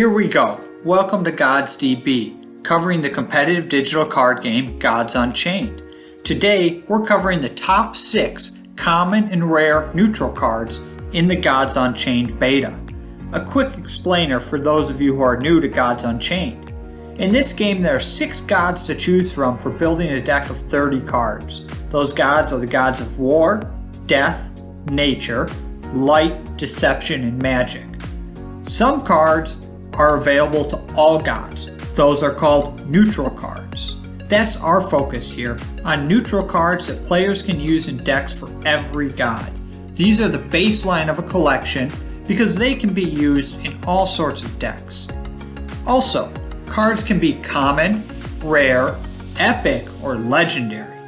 Here we go. Welcome to Gods DB, covering the competitive digital card game Gods Unchained. Today, we're covering the top 6 common and rare neutral cards in the Gods Unchained beta. A quick explainer for those of you who are new to Gods Unchained. In this game, there are 6 gods to choose from for building a deck of 30 cards. Those gods are the gods of war, death, nature, light, deception, and magic. Some cards are available to all gods. Those are called neutral cards. That's our focus here, on neutral cards that players can use in decks for every god. These are the baseline of a collection because they can be used in all sorts of decks. Also, cards can be common, rare, epic, or legendary.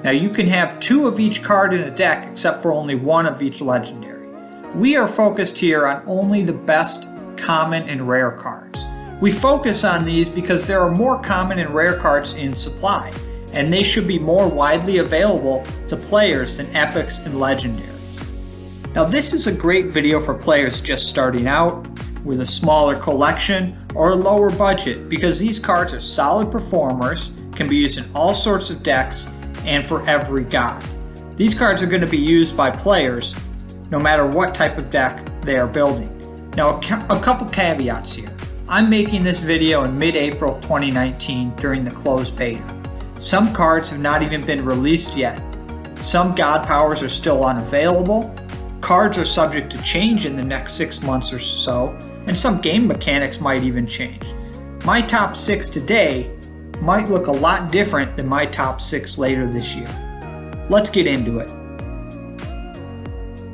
Now you can have 2 of each card in a deck except for only 1 of each legendary. We are focused here on only the best common and rare cards. We focus on these because there are more common and rare cards in supply, and they should be more widely available to players than epics and legendaries. Now this is a great video for players just starting out, with a smaller collection or a lower budget, because these cards are solid performers, can be used in all sorts of decks, and for every god. These cards are going to be used by players no matter what type of deck they are building. Now a couple caveats here. I'm making this video in mid-April 2019 during the closed beta. Some cards have not even been released yet. Some god powers are still unavailable. Cards are subject to change in the next 6 months or so, and some game mechanics might even change. My top 6 today might look a lot different than my top 6 later this year. Let's get into it.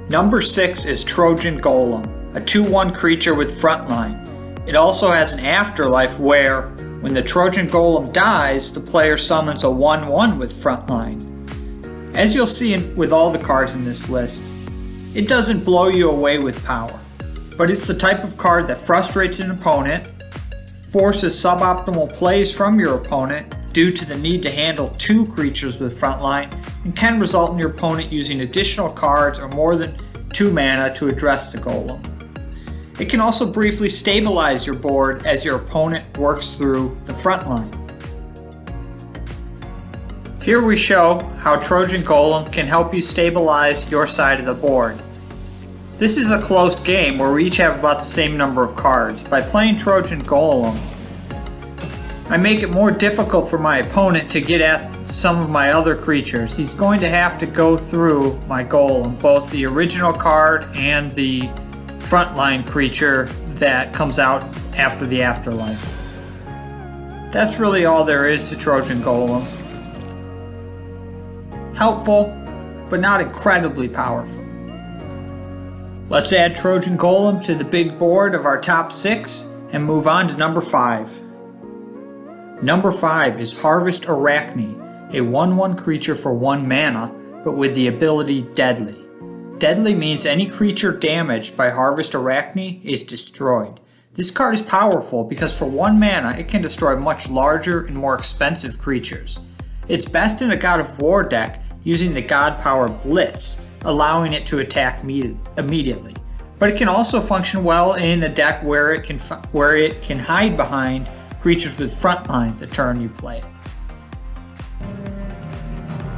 Number 6 is Trojan Golem, a 2/1 creature with frontline. It also has an afterlife where, when the Trojan Golem dies, the player summons a 1/1 with frontline. As you'll see with all the cards in this list, it doesn't blow you away with power, but it's the type of card that frustrates an opponent, forces suboptimal plays from your opponent due to the need to handle 2 creatures with frontline, and can result in your opponent using additional cards or more than 2 mana to address the golem. It can also briefly stabilize your board as your opponent works through the frontline. Here we show how Trojan Golem can help you stabilize your side of the board. This is a close game where we each have about the same number of cards. By playing Trojan Golem, I make it more difficult for my opponent to get at some of my other creatures. He's going to have to go through my Golem, both the original card and the frontline creature that comes out after the afterlife. That's really all there is to Trojan Golem. Helpful, but not incredibly powerful. Let's add Trojan Golem to the big board of our top 6 and move on to number 5. Number 5 is Harvest Arachne, a 1/1 creature for 1 mana, but with the ability Deadly. Deadly means any creature damaged by Harvest Arachne is destroyed. This card is powerful because for 1 mana it can destroy much larger and more expensive creatures. It's best in a God of War deck using the god power Blitz, allowing it to attack immediately. But it can also function well in a deck where it can hide behind creatures with frontline the turn you play it.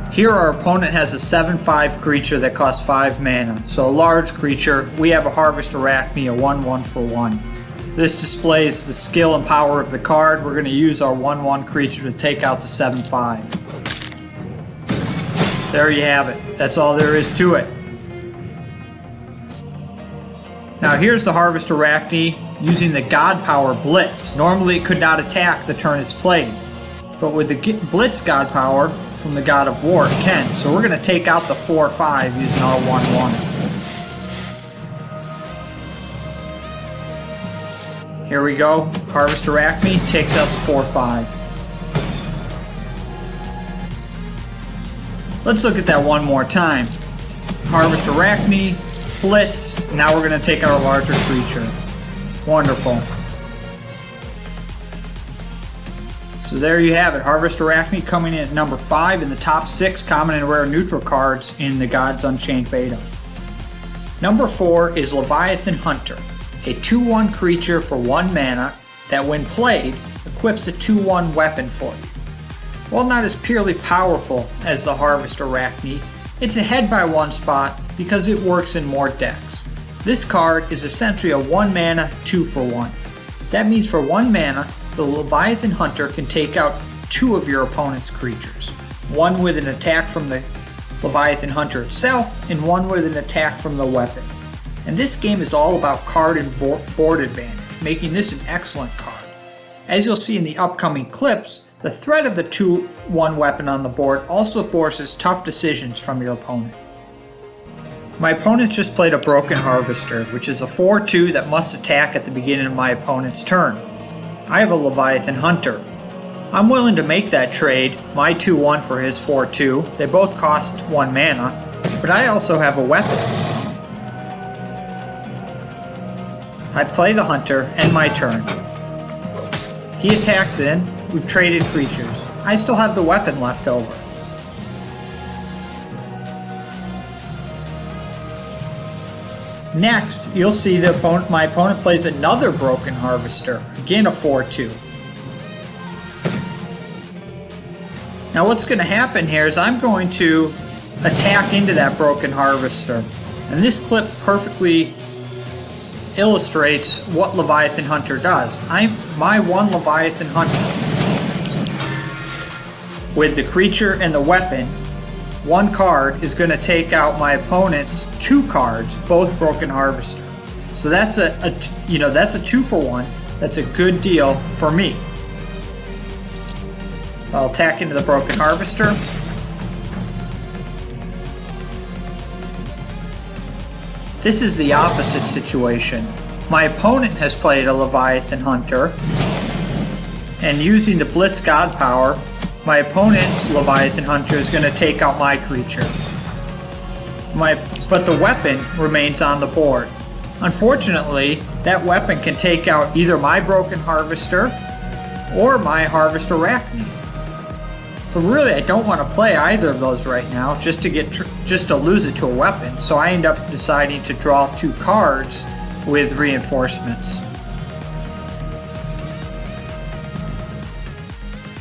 Here our opponent has a 7/5 creature that costs 5 mana, so a large creature. We have a Harvest Arachne, a 1/1 for 1. This displays the skill and power of the card. We're going to use our 1/1 creature to take out the 7/5. There you have it. That's all there is to it. Now here's the Harvest Arachne using the God Power Blitz. Normally it could not attack the turn it's played, but with the Blitz God Power from the God of War, it can. So we're going to take out the 4/5 using our 1/1. Here we go. Harvest Arachne takes out the 4/5. Let's look at that one more time. Harvest Arachne, Blitz. Now we're going to take our larger creature. Wonderful. So there you have it. Harvest Arachne coming in at number 5 in the top 6 common and rare neutral cards in the Gods Unchained beta. Number 4 is Leviathan Hunter, a 2/1 creature for 1 mana that when played, equips a 2/1 weapon for you. While not as purely powerful as the Harvest Arachne, it's ahead by 1 spot because it works in more decks. This card is essentially a 1 mana 2/1. That means for 1 mana, the Leviathan Hunter can take out 2 of your opponent's creatures. 1 with an attack from the Leviathan Hunter itself, and 1 with an attack from the weapon. And this game is all about card and board advantage, making this an excellent card. As you'll see in the upcoming clips, the threat of the 2/1 weapon on the board also forces tough decisions from your opponent. My opponent just played a Broken Harvester, which is a 4/2 that must attack at the beginning of my opponent's turn. I have a Leviathan Hunter. I'm willing to make that trade, my 2/1 for his 4/2. They both cost 1 mana, but I also have a weapon. I play the Hunter, end my turn. He attacks in, we've traded creatures. I still have the weapon left over. Next, you'll see my opponent plays another Broken Harvester, again a 4/2. Now what's going to happen here is I'm going to attack into that Broken Harvester. And this clip perfectly illustrates what Leviathan Hunter does. My 1 Leviathan Hunter, with the creature and the weapon, 1 card is going to take out my opponent's 2 cards, both Broken Harvester. So that's a 2/1. That's a good deal for me. I'll attack into the Broken Harvester. This is the opposite situation. My opponent has played a Leviathan Hunter, and using the Blitz God Power, my opponent's Leviathan Hunter is going to take out my creature. But the weapon remains on the board. Unfortunately, that weapon can take out either my Broken Harvester or my Harvest Arachne. So really, I don't want to play either of those right now, just to lose it to a weapon. So I end up deciding to draw 2 cards with reinforcements.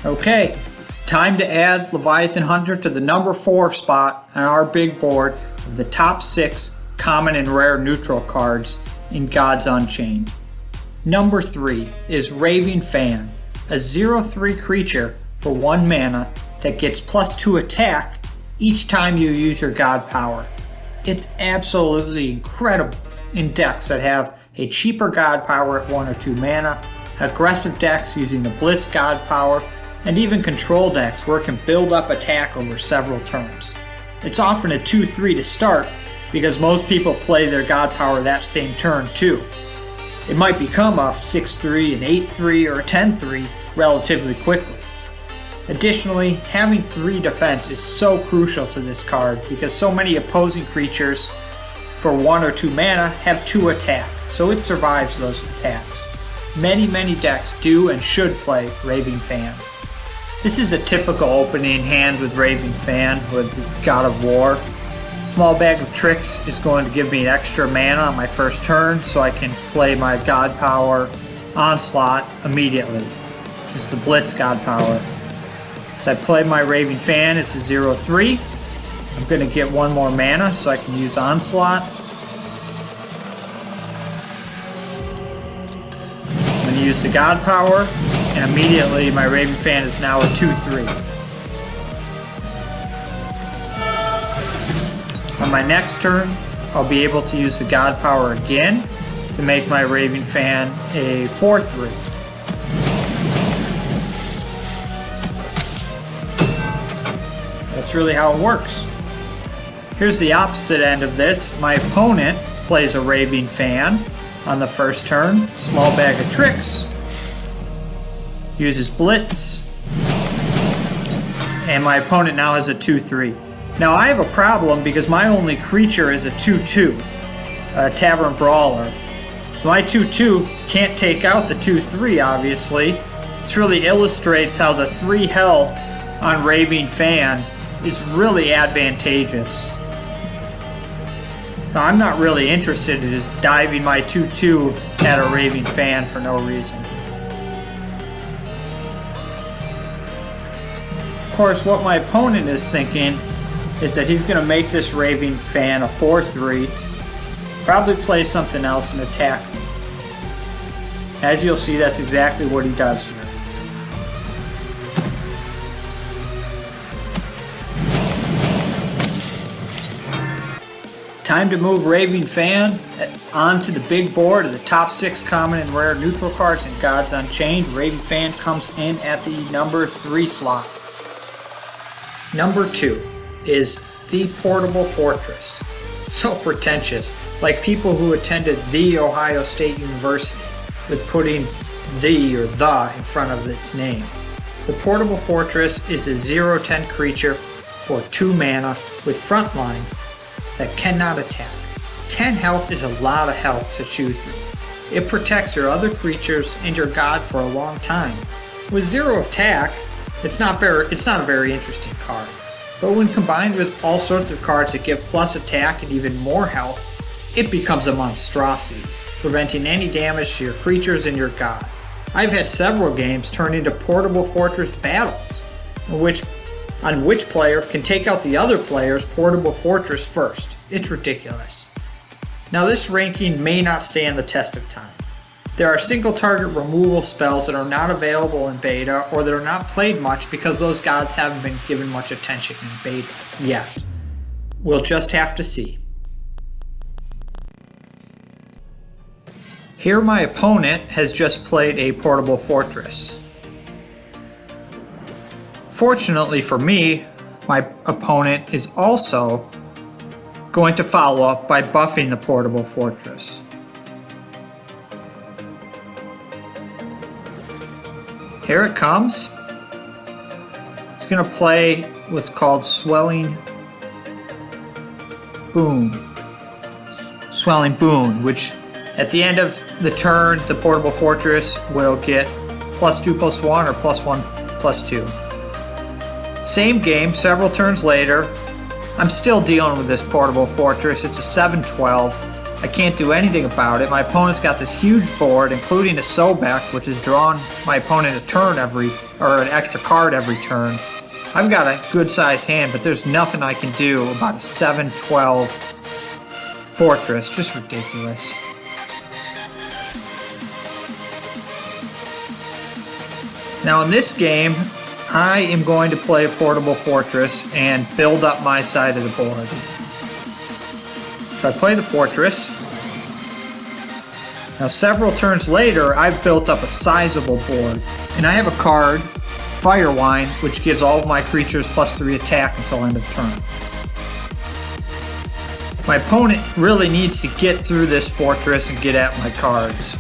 Okay, time to add Leviathan Hunter to the number 4 spot on our big board of the top 6 common and rare neutral cards in Gods Unchained. Number 3 is Raving Fan, a 0/3 creature for 1 mana that gets +2 attack each time you use your God Power. It's absolutely incredible in decks that have a cheaper God Power at 1 or 2 mana, aggressive decks using the Blitz God Power, and even control decks where it can build up attack over several turns. It's often a 2/3 to start because most people play their God Power that same turn too. It might become a 6/3, an 8/3, or a 10/3 relatively quickly. Additionally, having 3 defense is so crucial to this card because so many opposing creatures for 1 or 2 mana have 2 attack, so it survives those attacks. Many decks do and should play Raving Fan. This is a typical opening hand with Raving Fan with God of War. Small Bag of Tricks is going to give me an extra mana on my first turn so I can play my God Power Onslaught immediately. This is the Blitz God Power. So I play my Raving Fan, it's a 0/3. I'm going to get 1 more mana so I can use Onslaught. I'm going to use the God Power, and immediately my Raving Fan is now a 2/3. On my next turn, I'll be able to use the God Power again to make my Raving Fan a 4/3. That's really how it works. Here's the opposite end of this. My opponent plays a Raving Fan on the first turn. Small Bag of Tricks. Uses Blitz. And my opponent now has a 2/3. Now I have a problem because my only creature is a 2/2. A Tavern Brawler. So my 2/2 can't take out the 2/3 obviously. This really illustrates how the 3 health on Raving Fan is really advantageous. Now I'm not really interested in just diving my 2/2 add a raving fan for no reason. Of course, what my opponent is thinking is that he's going to make this raving fan a 4-3, probably play something else and attack me. As you'll see, that's exactly what he does here. Time to move Raving Fan onto the big board of the top 6 common and rare neutral cards in Gods Unchained. Raving Fan comes in at the number 3 slot. Number 2 is the Portable Fortress. So pretentious, like people who attended the Ohio State University with putting the or the in front of its name. The Portable Fortress is a 0/10 creature for 2 mana with frontline that cannot attack. 10 health is a lot of health to chew through. It protects your other creatures and your god for a long time. With 0 attack, it's not a very interesting card. But when combined with all sorts of cards that give plus attack and even more health, it becomes a monstrosity, preventing any damage to your creatures and your god. I've had several games turn into Portable Fortress battles, on which player can take out the other player's Portable Fortress first. It's ridiculous. Now this ranking may not stand the test of time. There are single target removal spells that are not available in beta or that are not played much because those gods haven't been given much attention in beta yet. We'll just have to see. Here my opponent has just played a Portable Fortress. Fortunately for me, my opponent is also going to follow up by buffing the Portable Fortress. Here it comes. It's going to play what's called Swelling Boon. Swelling Boon, which at the end of the turn, the Portable Fortress will get +2/+1 or +1/+2. Same game, several turns later, I'm still dealing with this Portable Fortress. It's a 7/12. I can't do anything about it. My opponent's got this huge board, including a Sobek, which has drawn my opponent an extra card every turn. I've got a good sized hand, but there's nothing I can do about a 7/12 Fortress. Just ridiculous. Now in this game, I am going to play a Portable Fortress and build up my side of the board. So I play the Fortress. Now several turns later, I've built up a sizable board. And I have a card, Firewine, which gives all of my creatures +3 attack until end of turn. My opponent really needs to get through this Fortress and get at my cards.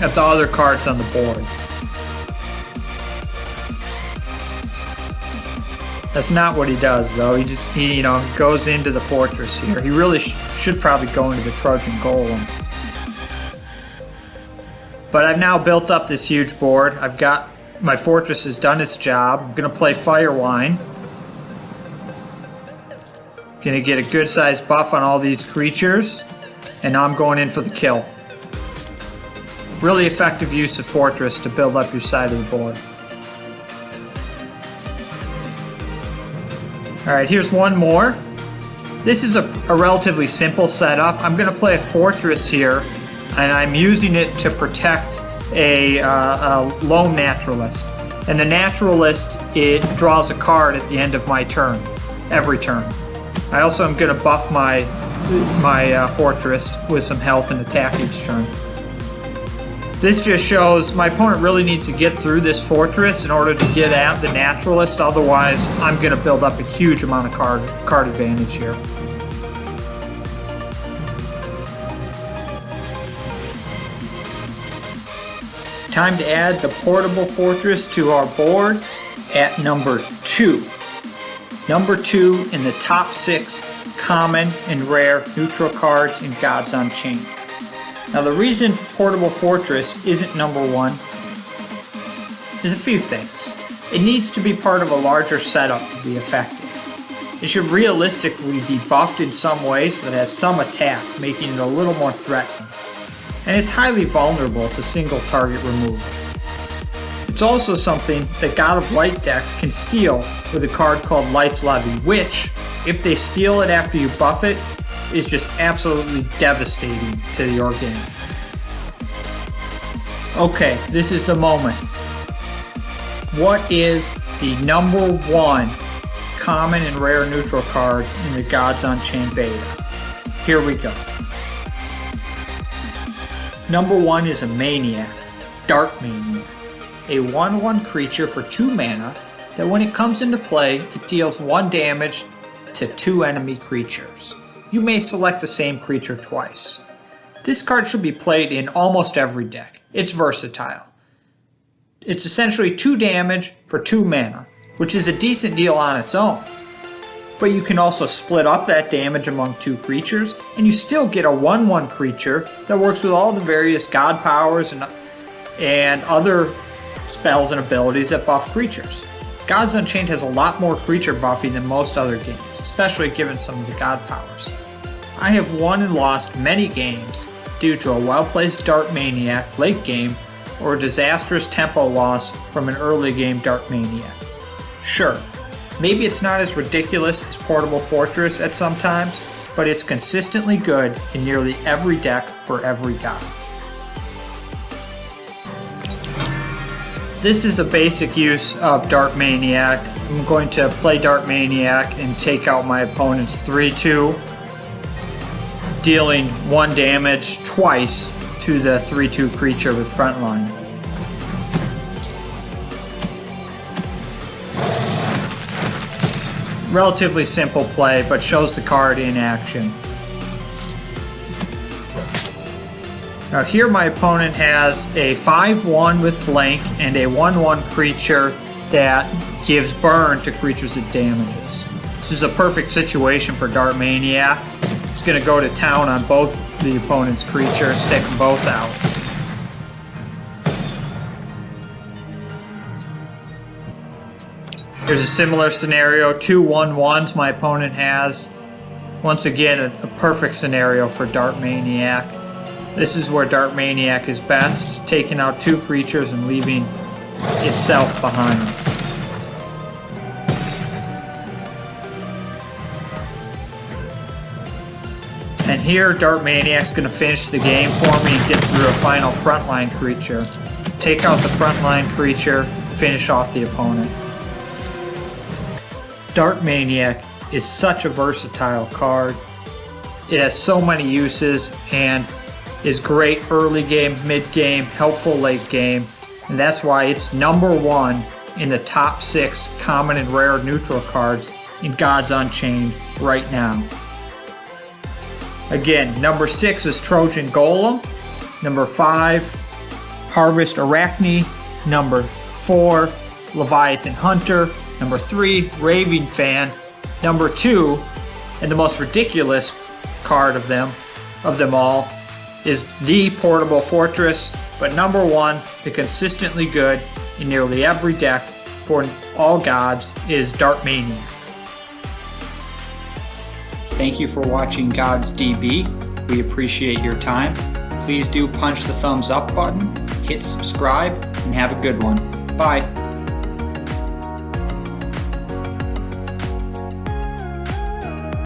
At the other cards on the board. That's not what he does, though. He goes into the Fortress here. He really should probably go into the Trojan Golem. But I've now built up this huge board. I've got my Fortress has done its job. I'm going to play Firewine. Going to get a good sized buff on all these creatures. And now I'm going in for the kill. Really effective use of Fortress to build up your side of the board. Alright, here's one more. This is a relatively simple setup. I'm going to play a Fortress here, and I'm using it to protect a lone Naturalist. And the Naturalist, it draws a card at the end of my turn, every turn. I also am going to buff my Fortress with some health and attack each turn. This just shows my opponent really needs to get through this Fortress in order to get at the Naturalist, otherwise I'm going to build up a huge amount of card advantage here. Time to add the Portable Fortress to our board at number 2. Number 2 in the top 6 common and rare neutral cards in Gods Unchained. Now the reason Portable Fortress isn't number 1 is a few things. It needs to be part of a larger setup to be effective. It should realistically be buffed in some way so that it has some attack, making it a little more threatening. and it's highly vulnerable to single target removal. It's also something that God of Light decks can steal with a card called Light's Levy, which, if they steal it after you buff it, is just absolutely devastating to your game. Okay, this is the moment. What is the number one common and rare neutral card in the Gods Unchained beta? Here we go. Number one is a Maniac, Dark Maniac. A 1/1 creature for 2 mana that when it comes into play, it deals 1 damage to 2 enemy creatures. You may select the same creature twice. This card should be played in almost every deck. It's versatile. It's essentially 2 damage for 2 mana, which is a decent deal on its own. But you can also split up that damage among 2 creatures, and you still get a 1/1 creature that works with all the various god powers and other spells and abilities that buff creatures. Gods Unchained has a lot more creature buffing than most other games, especially given some of the god powers. I have won and lost many games due to a well-placed Dark Maniac late game or a disastrous tempo loss from an early game Dark Maniac. Sure, maybe it's not as ridiculous as Portable Fortress at some times, but it's consistently good in nearly every deck for every god. This is a basic use of Dark Maniac. I'm going to play Dark Maniac and take out my opponent's 3/2, dealing 1 damage twice to the 3/2 creature with Frontline. Relatively simple play, but shows the card in action. Now here my opponent has a 5/1 with flank and a 1/1 creature that gives burn to creatures it damages. This is a perfect situation for Dark Maniac. It's going to go to town on both the opponent's creatures, take them both out. Here's a similar scenario, 2 1/1s my opponent has. Once again, a perfect scenario for Dark Maniac. This is where Dark Maniac is best, taking out 2 creatures and leaving itself behind. And here, Dark Maniac's going to finish the game for me and get through a final frontline creature. Take out the frontline creature, finish off the opponent. Dark Maniac is such a versatile card. It has so many uses and is great early game, mid game, helpful late game, and that's why it's number one in the top 6 common and rare neutral cards in Gods Unchained right now. Again, number 6 is Trojan Golem, number 5, Harvest Arachne, number 4, Leviathan Hunter, number 3, Raving Fan, number 2, and the most ridiculous card of them all, is the Portable Fortress, but number 1, the consistently good in nearly every deck for all gods, is Dark Maniac. Thank you for watching Gods DB. We appreciate your time. Please do punch the thumbs up button, hit subscribe, and have a good one. Bye.